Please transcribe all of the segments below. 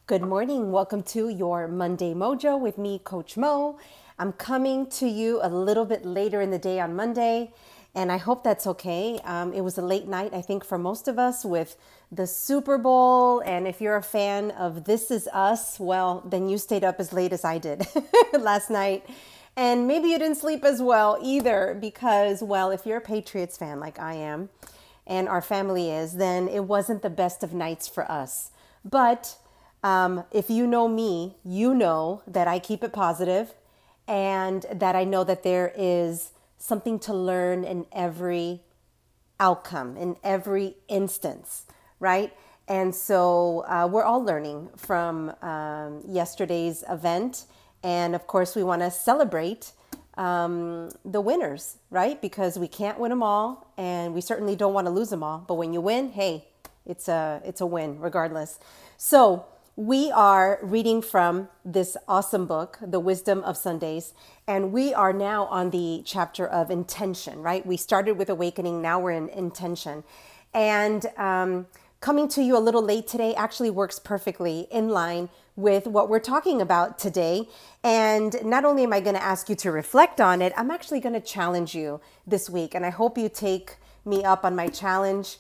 Good morning. Welcome to your Monday Mojo with me, Coach Mo. I'm coming to you a little bit later in the day on Monday, and I hope that's okay. It was a late night, I think, for most of us with the Super Bowl. And if you're a fan of This Is Us, well, then you stayed up as late as I did last night. And maybe you didn't sleep as well either because, well, if you're a Patriots fan like I am and our family is, then it wasn't the best of nights for us. But if you know me, you know that I keep it positive and that I know that there is something to learn in every outcome, in every instance, right? And so we're all learning from yesterday's event. And of course, we want to celebrate the winners, right? Because we can't win them all, and we certainly don't want to lose them all. But when you win, hey, it's a win regardless. So we are reading from this awesome book, The Wisdom of Sundays, and we are now on the chapter of intention, right? We started with awakening, now we're in intention. And coming to you a little late today actually works perfectly in line with what we're talking about today. And not only am I going to ask you to reflect on it, I'm actually going to challenge you this week. And I hope you take me up on my challenge.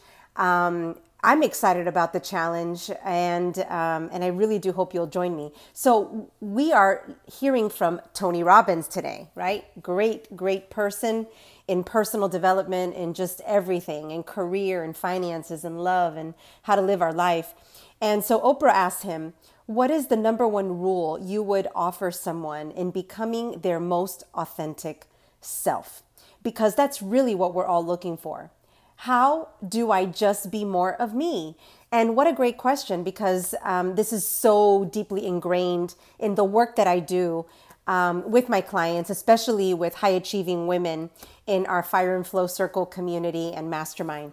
I'm excited about the challenge, and I really do hope you'll join me. So we are hearing from Tony Robbins today, right? Great person in personal development and just everything, in career and finances and love and how to live our life. And so Oprah asked him, what is the number one rule you would offer someone in becoming their most authentic self? Because that's really what we're all looking for. How do I just be more of me? And what a great question, because this is so deeply ingrained in the work that I do with my clients, especially with high achieving women in our Fire and Flow Circle community and mastermind.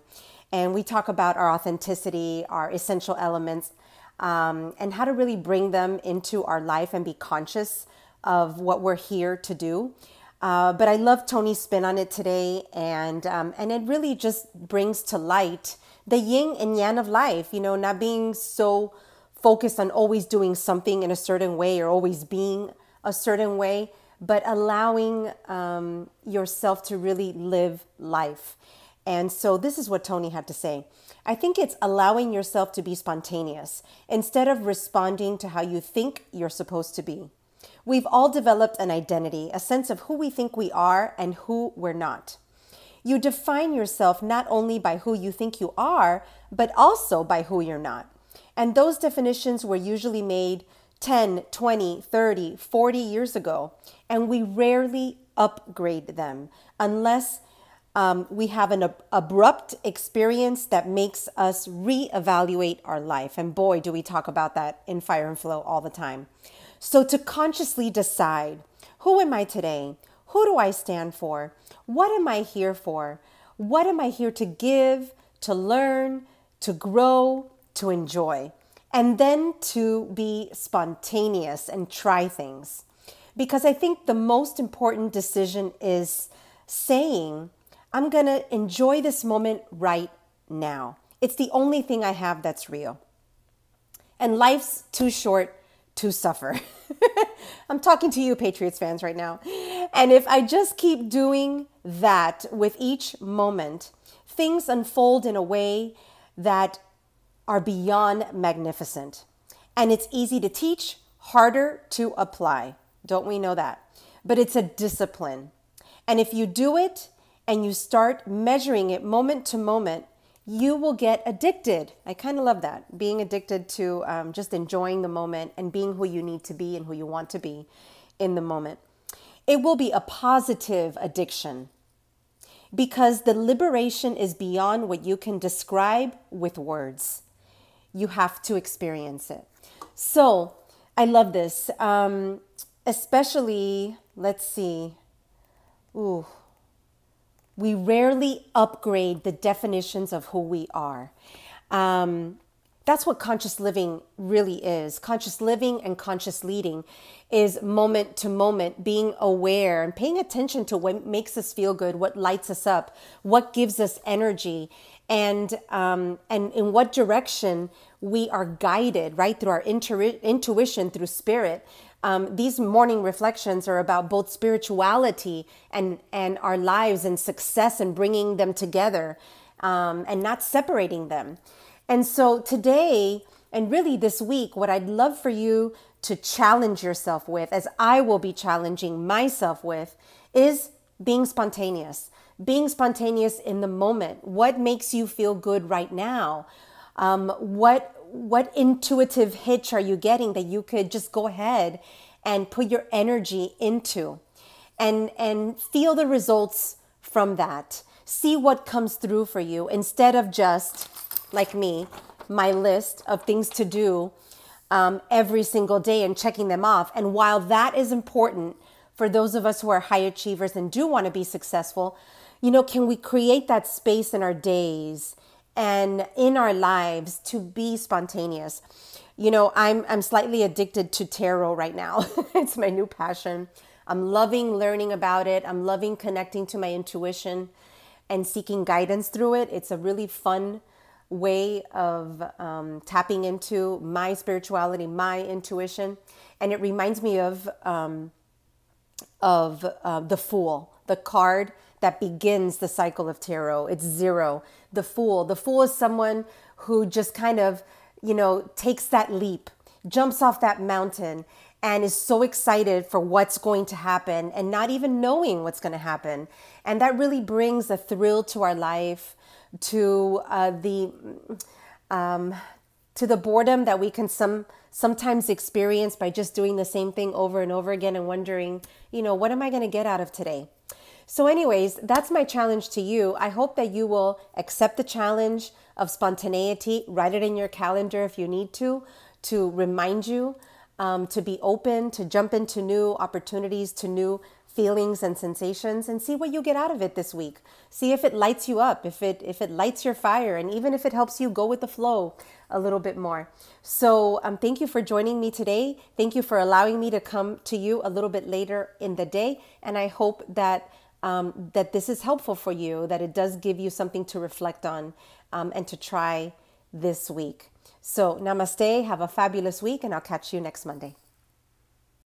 And we talk about our authenticity, our essential elements, and how to really bring them into our life and be conscious of what we're here to do. But I love Tony's spin on it today, and it really just brings to light the yin and yang of life, not being so focused on always doing something in a certain way or always being a certain way, but allowing yourself to really live life. And so this is what Tony had to say. I think it's allowing yourself to be spontaneous instead of responding to how you think you're supposed to be. We've all developed an identity, a sense of who we think we are and who we're not. You define yourself not only by who you think you are, but also by who you're not. And those definitions were usually made 10, 20, 30, 40 years ago, and we rarely upgrade them unless we have an abrupt experience that makes us reevaluate our life. And boy, do we talk about that in Fire and Flow all the time. So to consciously decide, who am I today? Who do I stand for? What am I here for? What am I here to give, to learn, to grow, to enjoy? And then to be spontaneous and try things. Because I think the most important decision is saying, I'm going to enjoy this moment right now. It's the only thing I have that's real. And life's too short to suffer. I'm talking to you, Patriots fans, right now. And if I just keep doing that with each moment, things unfold in a way that are beyond magnificent. And it's easy to teach, harder to apply. Don't we know that? But it's a discipline. And if you do it and you start measuring it moment to moment, you will get addicted. I kind of love that. Being addicted to just enjoying the moment and being who you need to be and who you want to be in the moment. It will be a positive addiction because the liberation is beyond what you can describe with words. You have to experience it. So I love this, especially, let's see. We rarely upgrade the definitions of who we are. That's what conscious living really is. Conscious living and conscious leading is moment to moment, being aware and paying attention to what makes us feel good, what lights us up, what gives us energy, and in what direction we are guided, right, through our intuition, through spirit. These morning reflections are about both spirituality and our lives and success and bringing them together, and not separating them. And so today, and really this week, what I'd love for you to challenge yourself with, as I will be challenging myself with, is being spontaneous. Being spontaneous in the moment. What makes you feel good right now? What intuitive hitch are you getting that you could just go ahead and put your energy into, and feel the results from that. See what comes through for you, instead of just, like me, my list of things to do every single day and checking them off. And while that is important for those of us who are high achievers and do want to be successful, can we create that space in our days and in our lives to be spontaneous? I'm slightly addicted to tarot right now. It's my new passion. I'm loving learning about it. I'm loving connecting to my intuition and seeking guidance through it. It's a really fun way of tapping into my spirituality, my intuition. And it reminds me of the Fool, the card that begins the cycle of tarot. It's 0. The Fool. The Fool is someone who just kind of, takes that leap, jumps off that mountain, and is so excited for what's going to happen and not even knowing what's going to happen. And that really brings a thrill to our life, to the boredom that we can sometimes experience by just doing the same thing over and over again and wondering, what am I going to get out of today? So anyways, that's my challenge to you. I hope that you will accept the challenge of spontaneity, write it in your calendar if you need to remind you to be open, to jump into new opportunities, to new feelings and sensations, and see what you get out of it this week. See if it lights you up, if it lights your fire, and even if it helps you go with the flow a little bit more. So thank you for joining me today. Thank you for allowing me to come to you a little bit later in the day. And I hope that this is helpful for you, that it does give you something to reflect on and to try this week. So namaste, have a fabulous week, and I'll catch you next Monday.